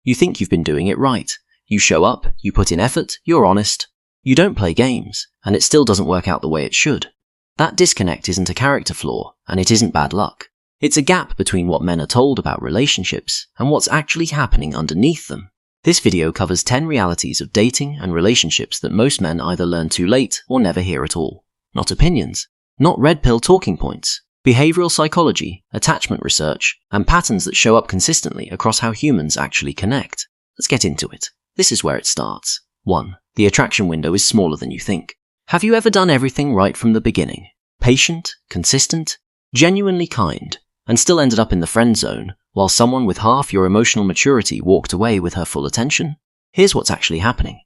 You think you've been doing it right. You show up, you put in effort, you're honest. You don't play games, and it still doesn't work out the way it should. That disconnect isn't a character flaw, and it isn't bad luck. It's a gap between what men are told about relationships and what's actually happening underneath them. This video covers 10 realities of dating and relationships that most men either learn too late or never hear at all. Not opinions, not red pill talking points, behavioral psychology, attachment research, and patterns that show up consistently across how humans actually connect. Let's get into it. This is where it starts. 1. The attraction window is smaller than you think. Have you ever done everything right from the beginning? Patient, consistent, genuinely kind, and still ended up in the friend zone, while someone with half your emotional maturity walked away with her full attention? Here's what's actually happening.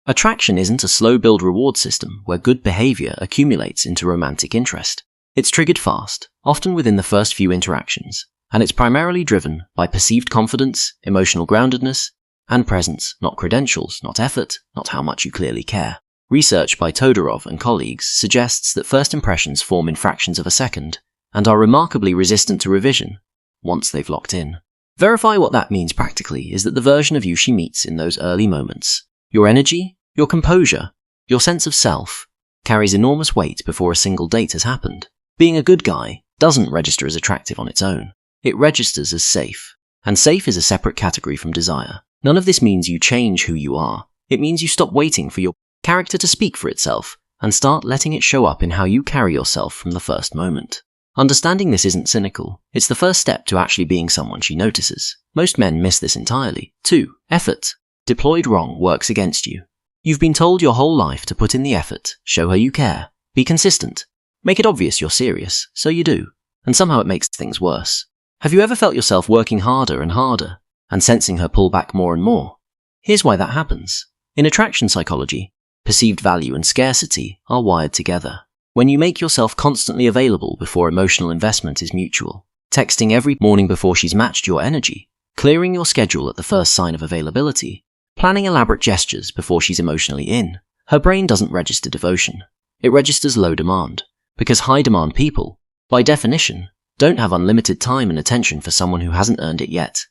Attraction isn't a slow build reward system where good behavior accumulates into romantic interest. It's triggered fast, often within the first few interactions, and it's primarily driven by perceived confidence, emotional groundedness, and presence, not credentials, not effort, not how much you clearly care. Research by Todorov and colleagues suggests that first impressions form in fractions of a second, and are remarkably resistant to revision once they've locked in. Verify what that means practically is that the version of you she meets in those early moments, your energy, your composure, your sense of self, carries enormous weight before a single date has happened. Being a good guy doesn't register as attractive on its own. It registers as safe. And safe is a separate category from desire. None of this means you change who you are. It means you stop waiting for your character to speak for itself and start letting it show up in how you carry yourself from the first moment. Understanding this isn't cynical. It's the first step to actually being someone she notices. Most men miss this entirely. 2. Effort. Deployed wrong works against you. You've been told your whole life to put in the effort, show her you care, be consistent, make it obvious you're serious, so you do, and somehow it makes things worse. Have you ever felt yourself working harder and harder, and sensing her pull back more and more? Here's why that happens. In attraction psychology, perceived value and scarcity are wired together. When you make yourself constantly available before emotional investment is mutual, texting every morning before she's matched your energy, clearing your schedule at the first sign of availability, planning elaborate gestures before she's emotionally in, her brain doesn't register devotion. It registers low demand, because high demand people, by definition, don't have unlimited time and attention for someone who hasn't earned it yet.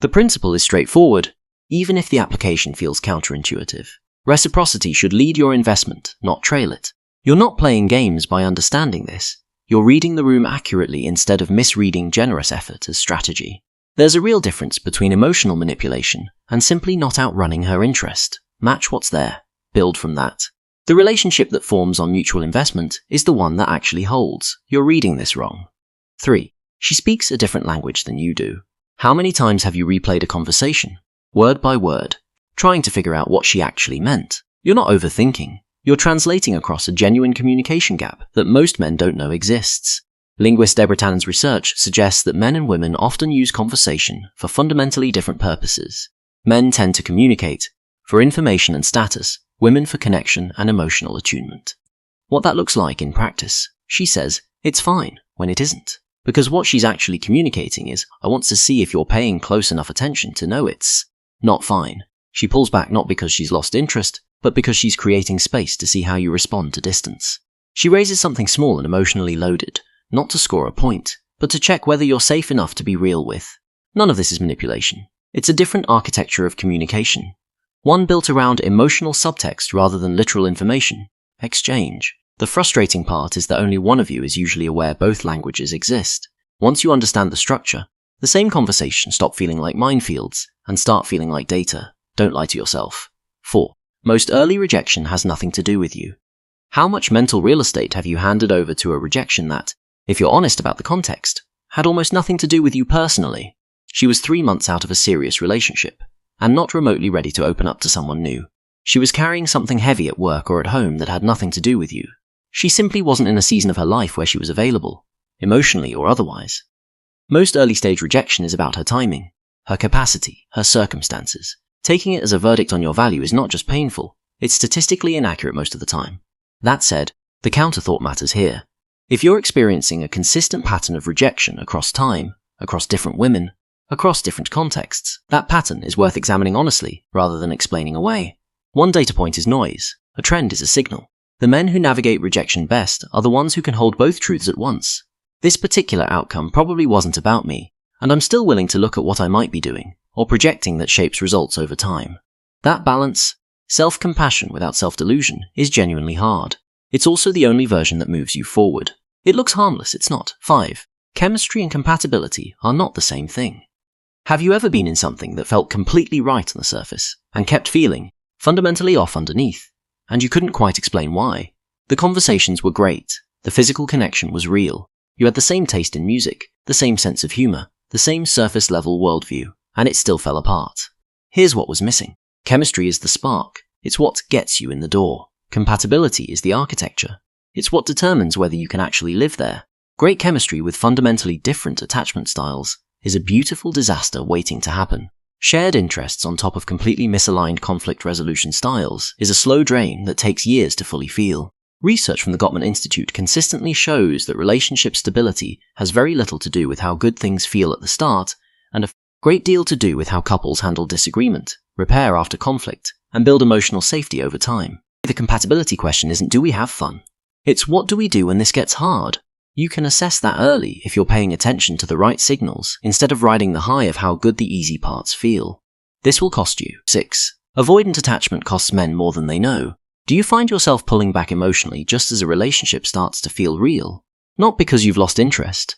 The principle is straightforward, even if the application feels counterintuitive. Reciprocity should lead your investment, not trail it. You're not playing games by understanding this. You're reading the room accurately instead of misreading generous effort as strategy. There's a real difference between emotional manipulation and simply not outrunning her interest. Match what's there. Build from that. The relationship that forms on mutual investment is the one that actually holds. You're reading this wrong. 3. She speaks a different language than you do. How many times have you replayed a conversation, word by word, trying to figure out what she actually meant? You're not overthinking. You're translating across a genuine communication gap that most men don't know exists. Linguist Deborah Tannen's research suggests that men and women often use conversation for fundamentally different purposes. Men tend to communicate for information and status, women for connection and emotional attunement. What that looks like in practice, she says, it's fine when it isn't. Because what she's actually communicating is, I want to see if you're paying close enough attention to know it's not fine. She pulls back not because she's lost interest, but because she's creating space to see how you respond to distance. She raises something small and emotionally loaded, not to score a point, but to check whether you're safe enough to be real with. None of this is manipulation. It's a different architecture of communication. One built around emotional subtext rather than literal information. Exchange. The frustrating part is that only one of you is usually aware both languages exist. Once you understand the structure, the same conversation stop feeling like minefields and start feeling like data. Don't lie to yourself. 4. Most early rejection has nothing to do with you. How much mental real estate have you handed over to a rejection that, if you're honest about the context, had almost nothing to do with you personally? She was 3 months out of a serious relationship, and not remotely ready to open up to someone new. She was carrying something heavy at work or at home that had nothing to do with you. She simply wasn't in a season of her life where she was available, emotionally or otherwise. Most early-stage rejection is about her timing, her capacity, her circumstances. Taking it as a verdict on your value is not just painful, it's statistically inaccurate most of the time. That said, the counterthought matters here. If you're experiencing a consistent pattern of rejection across time, across different women, across different contexts, that pattern is worth examining honestly rather than explaining away. One data point is noise, a trend is a signal. The men who navigate rejection best are the ones who can hold both truths at once. This particular outcome probably wasn't about me, and I'm still willing to look at what I might be doing, or projecting that shapes results over time. That balance, self-compassion without self-delusion, is genuinely hard. It's also the only version that moves you forward. It looks harmless, it's not. 5. Chemistry and compatibility are not the same thing. Have you ever been in something that felt completely right on the surface, and kept feeling fundamentally off underneath, and you couldn't quite explain why? The conversations were great, the physical connection was real, you had the same taste in music, the same sense of humor, the same surface-level worldview, and it still fell apart. Here's what was missing. Chemistry is the spark. It's what gets you in the door. Compatibility is the architecture. It's what determines whether you can actually live there. Great chemistry with fundamentally different attachment styles is a beautiful disaster waiting to happen. Shared interests on top of completely misaligned conflict resolution styles is a slow drain that takes years to fully feel. Research from the Gottman Institute consistently shows that relationship stability has very little to do with how good things feel at the start, and a great deal to do with how couples handle disagreement, repair after conflict, and build emotional safety over time. The compatibility question isn't do we have fun? It's what do we do when this gets hard? You can assess that early if you're paying attention to the right signals instead of riding the high of how good the easy parts feel. This will cost you. 6. Avoidant attachment costs men more than they know. Do you find yourself pulling back emotionally just as a relationship starts to feel real? Not because you've lost interest,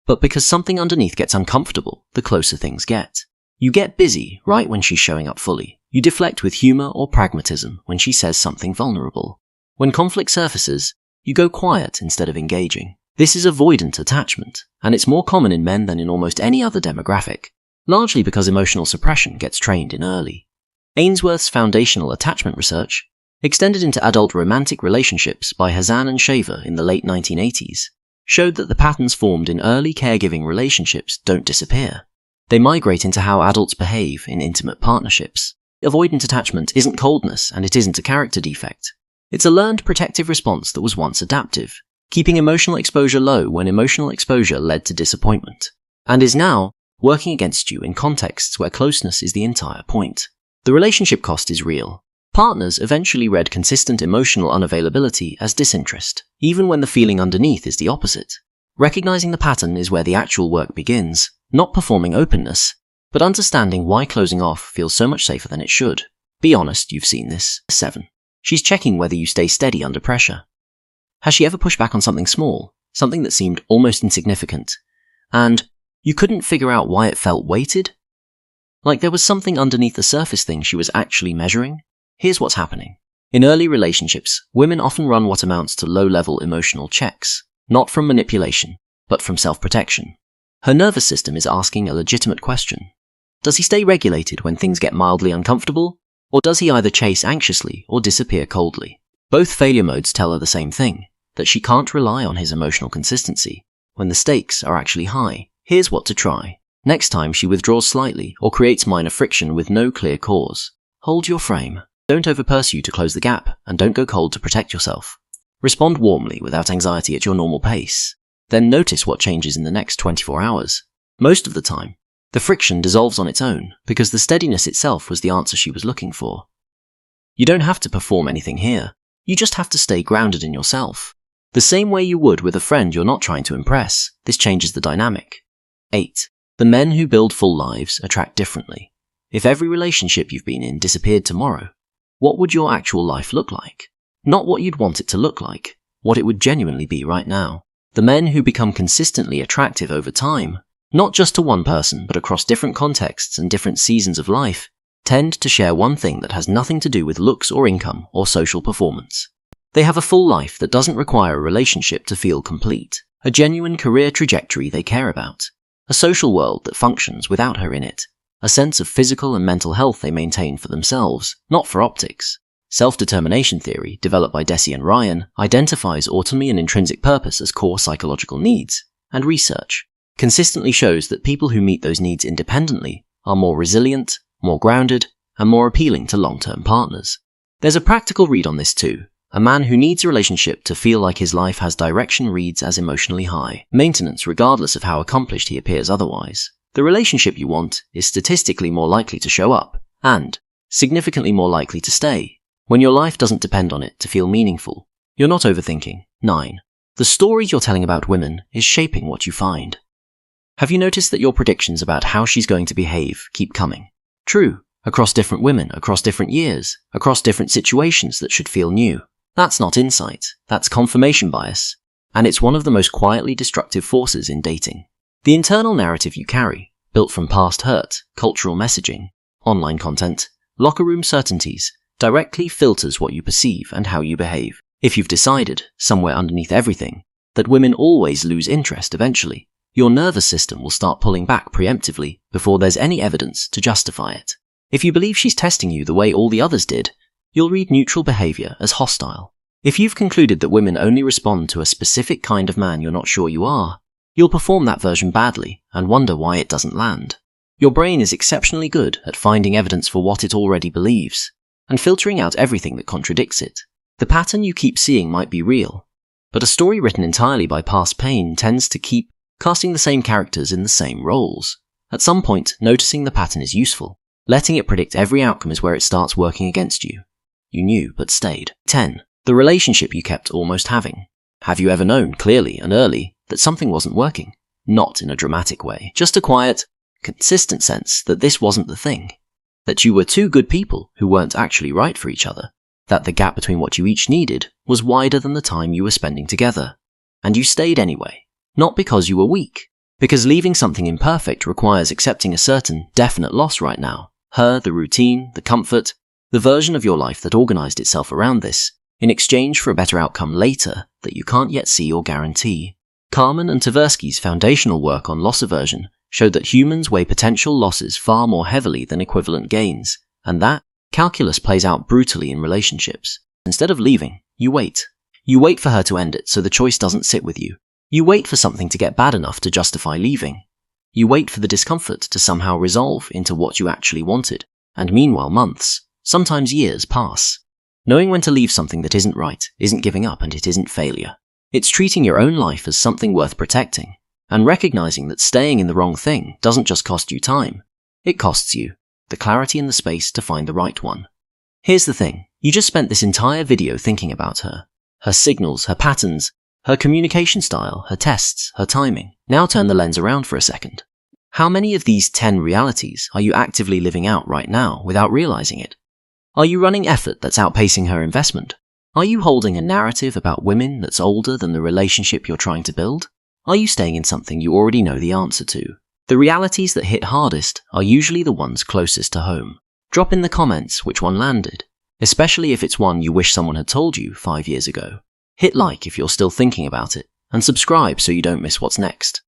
but because something underneath gets uncomfortable the closer things get. You get busy right when she's showing up fully. You deflect with humor or pragmatism when she says something vulnerable. When conflict surfaces, you go quiet instead of engaging. This is avoidant attachment, and it's more common in men than in almost any other demographic, largely because emotional suppression gets trained in early. Ainsworth's foundational attachment research, extended into adult romantic relationships by Hazan and Shaver in the late 1980s, showed that the patterns formed in early caregiving relationships don't disappear. They migrate into how adults behave in intimate partnerships. Avoidant attachment isn't coldness, and it isn't a character defect. It's a learned protective response that was once adaptive, keeping emotional exposure low when emotional exposure led to disappointment, and is now working against you in contexts where closeness is the entire point. The relationship cost is real. Partners eventually read consistent emotional unavailability as disinterest, even when the feeling underneath is the opposite. Recognizing the pattern is where the actual work begins, not performing openness, but understanding why closing off feels so much safer than it should. Be honest, you've seen this. 7. She's checking whether you stay steady under pressure. Has she ever pushed back on something small, something that seemed almost insignificant, and you couldn't figure out why it felt weighted? Like there was something underneath the surface thing she was actually measuring? Here's what's happening. In early relationships, women often run what amounts to low-level emotional checks, not from manipulation, but from self-protection. Her nervous system is asking a legitimate question. Does he stay regulated when things get mildly uncomfortable? Or does he either chase anxiously or disappear coldly? Both failure modes tell her the same thing, that she can't rely on his emotional consistency when the stakes are actually high. Here's what to try. Next time she withdraws slightly or creates minor friction with no clear cause, hold your frame. Don't over-pursue to close the gap, and don't go cold to protect yourself. Respond warmly without anxiety at your normal pace. Then notice what changes in the next 24 hours. Most of the time, the friction dissolves on its own because the steadiness itself was the answer she was looking for. You don't have to perform anything here. You just have to stay grounded in yourself. The same way you would with a friend you're not trying to impress. This changes the dynamic. 8. The men who build full lives attract differently. If every relationship you've been in disappeared tomorrow, what would your actual life look like? Not what you'd want it to look like, what it would genuinely be right now. The men who become consistently attractive over time, not just to one person but across different contexts and different seasons of life, tend to share one thing that has nothing to do with looks or income or social performance. They have a full life that doesn't require a relationship to feel complete, a genuine career trajectory they care about, a social world that functions without her in it, a sense of physical and mental health they maintain for themselves, not for optics. Self-determination theory, developed by Deci and Ryan, identifies autonomy and intrinsic purpose as core psychological needs, and research consistently shows that people who meet those needs independently are more resilient, more grounded, and more appealing to long-term partners. There's a practical read on this too. A man who needs a relationship to feel like his life has direction reads as emotionally high maintenance regardless of how accomplished he appears otherwise. The relationship you want is statistically more likely to show up, and significantly more likely to stay, when your life doesn't depend on it to feel meaningful. You're not overthinking. 9. The story you're telling about women is shaping what you find. Have you noticed that your predictions about how she's going to behave keep coming true across different women, across different years, across different situations that should feel new? That's not insight, that's confirmation bias, and it's one of the most quietly destructive forces in dating. The internal narrative you carry, built from past hurt, cultural messaging, online content, locker room certainties, directly filters what you perceive and how you behave. If you've decided, somewhere underneath everything, that women always lose interest eventually, your nervous system will start pulling back preemptively before there's any evidence to justify it. If you believe she's testing you the way all the others did, you'll read neutral behavior as hostile. If you've concluded that women only respond to a specific kind of man you're not sure you are, you'll perform that version badly and wonder why it doesn't land. Your brain is exceptionally good at finding evidence for what it already believes, and filtering out everything that contradicts it. The pattern you keep seeing might be real, but a story written entirely by past pain tends to keep casting the same characters in the same roles. At some point, noticing the pattern is useful. Letting it predict every outcome is where it starts working against you. You knew, but stayed. 10. The relationship you kept almost having. Have you ever known, clearly and early, that something wasn't working? Not in a dramatic way, just a quiet, consistent sense that this wasn't the thing. That you were two good people who weren't actually right for each other. That the gap between what you each needed was wider than the time you were spending together. And you stayed anyway. Not because you were weak. Because leaving something imperfect requires accepting a certain, definite loss right now. Her, the routine, the comfort, the version of your life that organized itself around this, in exchange for a better outcome later that you can't yet see or guarantee. Carmen and Tversky's foundational work on loss aversion showed that humans weigh potential losses far more heavily than equivalent gains, and that calculus plays out brutally in relationships. Instead of leaving, you wait. You wait for her to end it so the choice doesn't sit with you. You wait for something to get bad enough to justify leaving. You wait for the discomfort to somehow resolve into what you actually wanted, and meanwhile months, sometimes years pass. Knowing when to leave something that isn't right isn't giving up, and it isn't failure. It's treating your own life as something worth protecting, and recognizing that staying in the wrong thing doesn't just cost you time. It costs you the clarity and the space to find the right one. Here's the thing, you just spent this entire video thinking about her. Her signals, her patterns, her communication style, her tests, her timing. Now turn the lens around for a second. How many of these 10 realities are you actively living out right now without realizing it? Are you running effort that's outpacing her investment? Are you holding a narrative about women that's older than the relationship you're trying to build? Are you staying in something you already know the answer to? The realities that hit hardest are usually the ones closest to home. Drop in the comments which one landed, especially if it's one you wish someone had told you 5 years ago. Hit like if you're still thinking about it, and subscribe so you don't miss what's next.